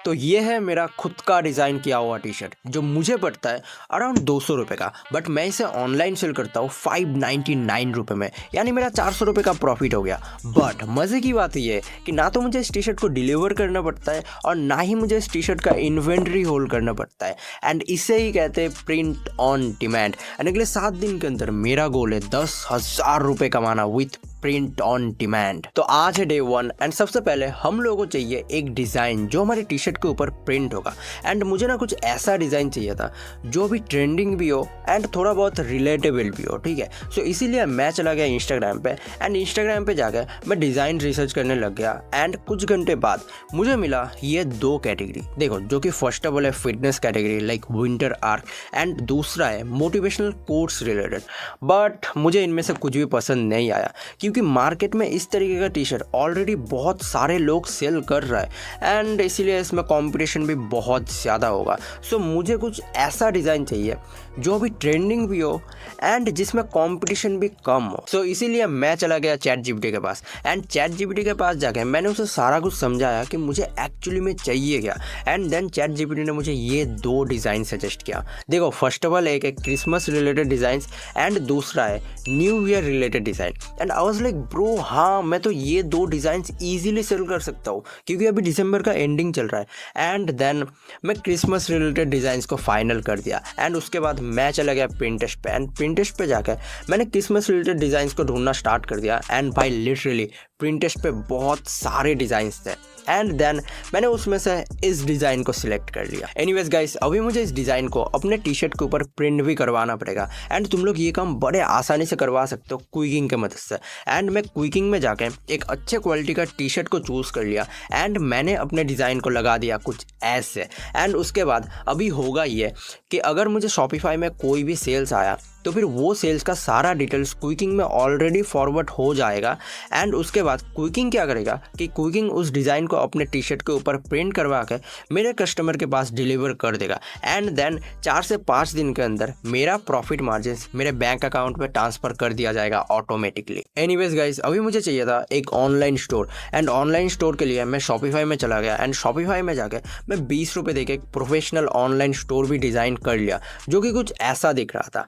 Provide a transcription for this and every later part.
तो ये है मेरा खुद का डिज़ाइन किया हुआ टी शर्ट जो मुझे पड़ता है अराउंड 200 रुपये का, बट मैं इसे ऑनलाइन सेल करता हूँ 599 रुपये में, यानी मेरा 400 रुपये का प्रॉफिट हो गया। बट मज़े की बात ये है कि ना तो मुझे इस टी शर्ट को डिलीवर करना पड़ता है और ना ही मुझे इस टी शर्ट का इन्वेंट्री होल्ड करना पड़ता है, एंड इसे ही कहते हैं प्रिंट ऑन डिमांड। एंड अगले 7 दिन के अंदर मेरा गोल है 10,000 रुपये कमाना विथ प्रिंट ऑन डिमांड। तो आज है डे 1 एंड सबसे पहले हम लोगों को चाहिए एक डिज़ाइन जो हमारे टी शर्ट के ऊपर प्रिंट होगा। एंड मुझे ना कुछ ऐसा डिज़ाइन चाहिए था जो भी ट्रेंडिंग भी हो एंड थोड़ा बहुत रिलेटेबल भी हो, ठीक है। सो इसीलिए मैं चला गया इंस्टाग्राम पे, एंड इंस्टाग्राम पे जाकर मैं डिज़ाइन रिसर्च करने लग गया। एंड कुछ घंटे बाद मुझे मिला ये 2 कैटेगरी, देखो, जो कि फर्स्ट ऑफ ऑल है fitness category like winter arc, and दूसरा है मोटिवेशनल कोट्स रिलेटेड। बट मुझे इनमें से कुछ भी पसंद नहीं आया क्योंकि मार्केट में इस तरीके का टी शर्ट ऑलरेडी बहुत सारे लोग सेल कर रहा है एंड इसीलिए इसमें कंपटीशन भी बहुत ज़्यादा होगा। सो मुझे कुछ ऐसा डिज़ाइन चाहिए जो भी ट्रेंडिंग भी हो एंड जिसमें कंपटीशन भी कम हो। सो इसीलिए मैं चला गया चैट जीपीटी के पास, एंड चैट जीपीटी के पास जाके मैंने उसे सारा कुछ समझाया कि मुझे एक्चुअली में चाहिए क्या। एंड देन चैट जीपीटी ने मुझे ये 2 डिज़ाइन सजेस्ट किया। देखो, फर्स्ट ऑफ ऑल एक है क्रिसमस रिलेटेड डिज़ाइंस एंड दूसरा है new year related design. And I was like bro, हाँ मैं तो ये 2 डिज़ाइंस ईजिली सेल कर सकता हूँ क्योंकि अभी दिसंबर का एंडिंग चल रहा है। एंड देन मैं क्रिसमस रिलेटेड डिज़ाइंस को फाइनल कर दिया एंड उसके बाद मैं चला गया पिंटरेस्ट पे, एंड पिंटरेस्ट पे जाकर मैंने क्रिसमस रिलेटेड डिज़ाइंस को ढूंढना स्टार्ट कर दिया। एंड भाई लिटरली पिंटरेस्ट पे बहुत सारे डिज़ाइंस थे एंड देन मैंने उसमें से इस डिज़ाइन को सिलेक्ट कर लिया। एनीवेज गाइस, अभी मुझे इस डिज़ाइन को अपने टी शर्ट के ऊपर प्रिंट भी करवाना पड़ेगा एंड तुम लोग ये काम बड़े आसानी से करवा सकते हो क्विकिंग के मदद से। एंड मैं क्विकिंग में जाके एक अच्छे क्वालिटी का टी शर्ट को चूज़ कर लिया एंड मैंने अपने डिज़ाइन को लगा दिया कुछ ऐसे। एंड उसके बाद अभी होगा ये कि अगर मुझे शॉपिफाई में कोई भी सेल्स आया तो फिर वो सेल्स का सारा डिटेल्स क्विकिंग में ऑलरेडी फॉरवर्ड हो जाएगा। एंड उसके बाद क्विकिंग क्या करेगा कि क्विकिंग उस डिज़ाइन को अपने टी शर्ट के ऊपर प्रिंट करवा के मेरे कस्टमर के पास डिलीवर कर देगा। एंड देन 4 से 5 दिन के अंदर मेरा प्रॉफिट मार्जिन मेरे बैंक अकाउंट में ट्रांसफ़र कर दिया जाएगा ऑटोमेटिकली। एनीवेज गाइस, अभी मुझे चाहिए था एक online store, and online store के लिए मैं शॉपिफाई में चला गया एंड शॉपिफाई में जाके मैं 20 रुपये देके एक प्रोफेशनल ऑनलाइन स्टोर भी डिज़ाइन कर लिया जो कि कुछ ऐसा दिख रहा था।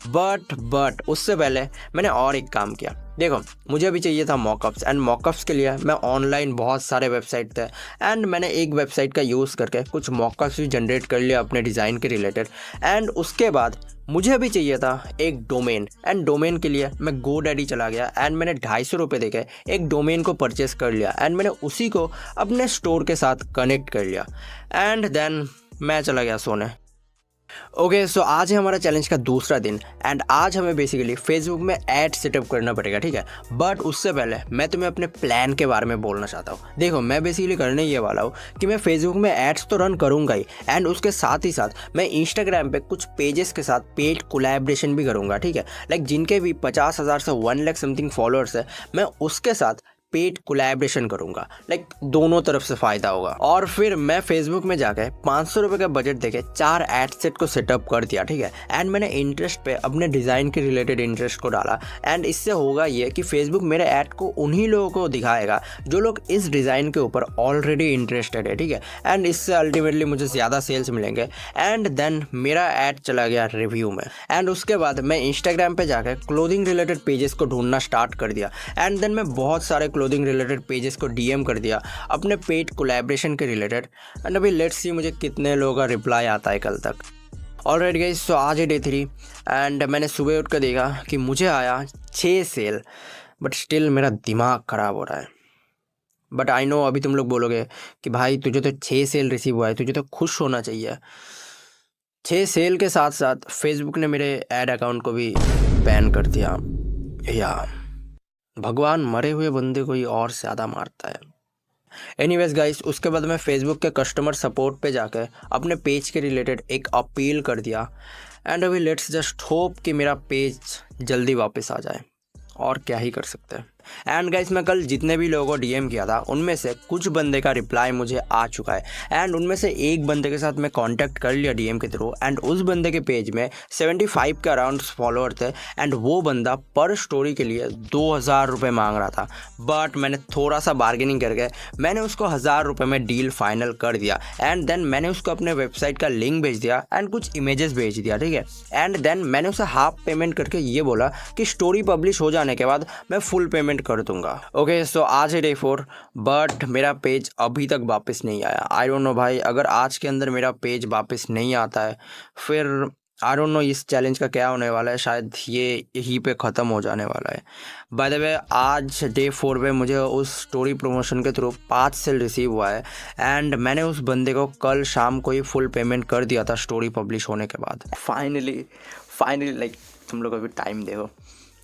बट उससे पहले मैंने और एक काम किया। देखो, मुझे अभी चाहिए था मॉकअप्स, एंड मॉकअप्स के लिए मैं ऑनलाइन बहुत सारे वेबसाइट थे एंड मैंने एक वेबसाइट का यूज़ करके कुछ मॉकअप्स भी जनरेट कर लिया अपने डिज़ाइन के रिलेटेड। एंड उसके बाद मुझे अभी चाहिए था एक डोमेन, एंड डोमेन के लिए मैं GoDaddy चला गया एंड मैंने 250 रुपये देके एक डोमेन को परचेस कर लिया एंड मैंने उसी को अपने स्टोर के साथ कनेक्ट कर लिया। एंड देन मैं चला गया सोने। ओके, सो आज है हमारा चैलेंज का दूसरा दिन एंड आज हमें बेसिकली फेसबुक में ऐड सेटअप करना पड़ेगा, ठीक है। बट उससे पहले मैं तुम्हें अपने प्लान के बारे में बोलना चाहता हूँ। देखो, मैं बेसिकली करने ये वाला हूँ कि मैं फेसबुक में एड्स तो रन करूँगा ही, एंड उसके साथ ही साथ मैं इंस्टाग्राम पे कुछ पेजेस के साथ पेड कोलैबोरेशन भी करूँगा, ठीक है। लाइक जिनके भी 50,000 से 1 लाख समथिंग फॉलोअर्स है, मैं उसके साथ पेड कोलैबोरेशन करूंगा। लाइक दोनों तरफ से फ़ायदा होगा। और फिर मैं फेसबुक में जाकर 500 रुपये का बजट देके 4 एड सेट को सेटअप कर दिया, ठीक है। एंड मैंने इंटरेस्ट पे अपने डिज़ाइन के रिलेटेड इंटरेस्ट को डाला एंड इससे होगा ये कि फेसबुक मेरे ऐड को उन्हीं लोगों को दिखाएगा जो लोग इस डिज़ाइन के ऊपर ऑलरेडी इंटरेस्टेड है, ठीक है। एंड इससे अल्टीमेटली मुझे ज़्यादा सेल्स मिलेंगे। एंड देन मेरा ऐड चला गया रिव्यू में, एंड उसके बाद मैं इंस्टाग्राम पे जाकर क्लोथिंग रिलेटेड पेजेस को ढूंढना स्टार्ट कर दिया। एंड देन मैं बहुत सारे क्लोथिंग रिलेटेड पेजेस को डीएम कर दिया अपने पेड कोलैबोरेशन के रिलेटेड। एंड अभी लेट्स सी मुझे कितने लोगों का रिप्लाई आता है कल तक। ऑलराइट गाइस, सो आज है डे 3 एंड मैंने सुबह उठ कर देखा कि मुझे आया 6 सेल, बट स्टिल मेरा दिमाग ख़राब हो रहा है। बट आई नो अभी तुम लोग बोलोगे कि भाई तुझे तो 6 सेल रिसीव हुआ है, तुझे तो खुश होना चाहिए। 6 सेल के साथ साथ फेसबुक ने मेरे ऐड अकाउंट को भी बैन कर दिया। या भगवान मरे हुए बंदे को ही और ज़्यादा मारता है। एनीवेज गाइस, उसके बाद मैं फेसबुक के कस्टमर सपोर्ट पे जाकर अपने पेज के रिलेटेड एक अपील कर दिया। एंड अभी लेट्स जस्ट होप कि मेरा पेज जल्दी वापस आ जाए, और क्या ही कर सकते हैं। एंड गाइस मैं कल जितने भी लोगों को डीएम किया था उनमें से कुछ बंदे का रिप्लाई मुझे आ चुका है एंड उनमें से एक बंदे के साथ मैं कांटेक्ट कर लिया डीएम के थ्रू एंड उस बंदे के पेज में 75 के अराउंड फॉलोअर थे एंड वो बंदा पर स्टोरी के लिए 2000 रुपये मांग रहा था। बट मैंने थोड़ा सा बार्गेनिंग करके मैंने उसको 1000 रुपये में डील फाइनल कर दिया एंड देन मैंने उसको अपने वेबसाइट का लिंक भेज दिया एंड कुछ इमेजेस भेज दिया, ठीक है। एंड देन मैंने उसे हाफ पेमेंट करके ये बोला कि स्टोरी पब्लिश हो जाने के बाद मैं फुल पेमेंट कर दूंगा। ओके सो आज है डे 4 बट मेरा पेज अभी तक वापस नहीं आया। आई डोंट नो भाई, अगर आज के अंदर मेरा पेज वापस नहीं आता है फिर आई डोंट नो इस चैलेंज का क्या होने वाला है, शायद ये यहीं पे ख़त्म हो जाने वाला है। बाय द वे आज डे 4 पे मुझे उस स्टोरी प्रमोशन के थ्रू 5 सेल रिसीव हुआ है एंड मैंने उस बंदे को कल शाम को ही फुल पेमेंट कर दिया था स्टोरी पब्लिश होने के बाद। फाइनली लाइक तुम लोग अभी टाइम देखो,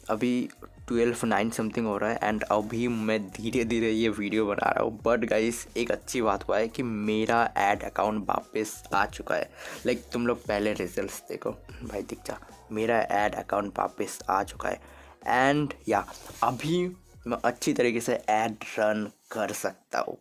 अभी 12:09 समथिंग हो रहा है एंड अभी मैं धीरे धीरे ये वीडियो बना रहा हूँ। बट गाइस एक अच्छी बात हुआ है कि मेरा ऐड अकाउंट वापस आ चुका है। लाइक तुम लोग पहले रिजल्ट्स देखो भाई, दिख जा मेरा ऐड अकाउंट वापस आ चुका है एंड या अभी मैं अच्छी तरीके से ऐड रन कर सकता हूँ।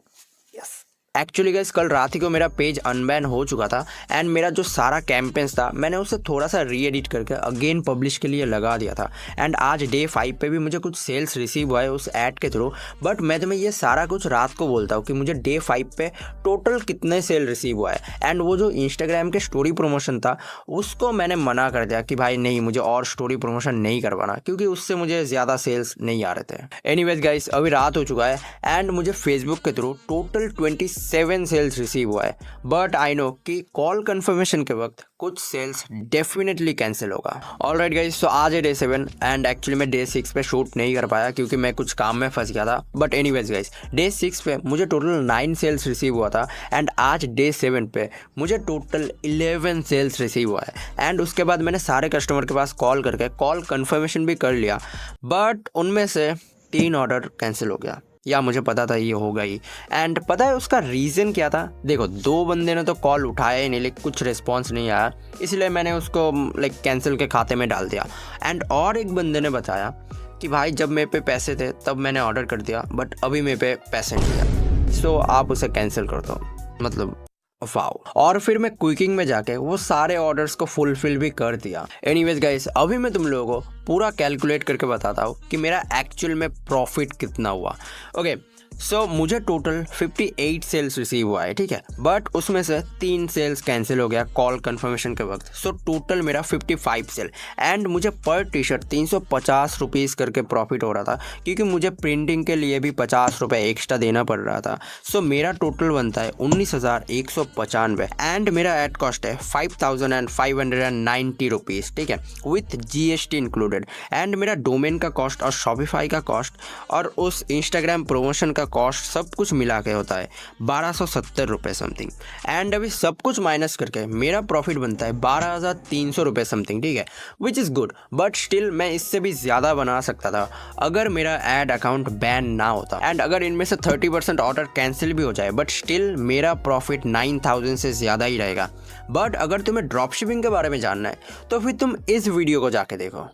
यस एक्चुअली गाइस कल रात ही को मेरा पेज अनबैन हो चुका था एंड मेरा जो सारा कैंपेन्स था मैंने उसे थोड़ा सा री एडिट करके अगेन पब्लिश के लिए लगा दिया था एंड आज डे 5 पे भी मुझे कुछ सेल्स रिसीव हुआ है उस ऐड के थ्रू। बट मैं तुम्हें ये सारा कुछ रात को बोलता हूँ कि मुझे डे 5 पे टोटल कितने सेल रिसीव हुआ है एंड वो जो इंस्टाग्राम के स्टोरी प्रमोशन था उसको मैंने मना कर दिया कि भाई नहीं, मुझे और स्टोरी प्रमोशन नहीं करवाना क्योंकि उससे मुझे ज़्यादा सेल्स नहीं आ रहे थे। एनीवेज गाइस अभी रात हो चुका है एंड मुझे फेसबुक के थ्रू टोटल 27 सेल्स रिसीव हुआ है। बट आई नो कि कॉल कंफर्मेशन के वक्त कुछ सेल्स डेफिनेटली कैंसिल होगा। ऑलराइट गाइस, तो आज है डे 7 एंड एक्चुअली मैं डे 6 पे शूट नहीं कर पाया क्योंकि मैं कुछ काम में फंस गया था। बट एनीवेज गाइस डे 6 पे मुझे टोटल 9 सेल्स रिसीव हुआ था एंड आज डे 7 पे मुझे टोटल 11 सेल्स रिसीव हुआ है एंड उसके बाद मैंने सारे कस्टमर के पास कॉल करके कॉल कंफर्मेशन भी कर लिया। बट उनमें से 3 ऑर्डर कैंसिल हो गया, या मुझे पता था ये होगा ही। एंड पता है उसका रीज़न क्या था? देखो 2 बंदे ने तो कॉल उठाया ही नहीं, लेकिन कुछ रिस्पॉन्स नहीं आया, इसलिए मैंने उसको लाइक कैंसिल के खाते में डाल दिया। एंड और एक बंदे ने बताया कि भाई जब मेरे पे पैसे थे तब मैंने ऑर्डर कर दिया बट अभी मेरे पे पैसे नहीं है, सो आप उसे कैंसिल कर दो। मतलब वाओ। और फिर मैं क्विकिंग में जाके वो सारे ऑर्डर्स को फुलफिल भी कर दिया। एनीवेज गाइस अभी मैं तुम लोगों को पूरा कैलकुलेट करके बताता हूँ कि मेरा एक्चुअल में प्रॉफिट कितना हुआ। ओके सो मुझे टोटल 58 सेल्स रिसीव हुआ है, ठीक है। बट उसमें से 3 सेल्स कैंसिल हो गया कॉल कंफर्मेशन के वक्त, सो टोटल मेरा 55 सेल एंड मुझे पर टी शर्ट 350 रुपीज़ करके प्रॉफिट हो रहा था क्योंकि मुझे प्रिंटिंग के लिए भी 50 रुपये एक्स्ट्रा देना पड़ रहा था। सो मेरा टोटल बनता है 19,195 एंड मेरा एड कॉस्ट है 5,590 रुपीज़, ठीक है, विथ GST इंक्लूडेड। एंड मेरा डोमेन का कॉस्ट और शॉपिफाई का कॉस्ट और उस इंस्टाग्राम प्रमोशन का कॉस्ट सब कुछ मिला के होता है 1270 रुपये समथिंग। एंड अभी सब कुछ माइनस करके मेरा प्रॉफिट बनता है 12,300 रुपये समथिंग, ठीक है, which is good. But still मैं इससे भी ज़्यादा बना सकता था अगर मेरा एड अकाउंट बैन ना होता एंड अगर इनमें से 30% ऑर्डर कैंसिल भी हो जाए, बट स्टिल मेरा प्रॉफिट 9,000 से ज़्यादा ही रहेगा। बट अगर तुम्हें ड्रॉप शिपिंग के बारे में जानना है तो फिर तुम इस वीडियो को जाके देखो।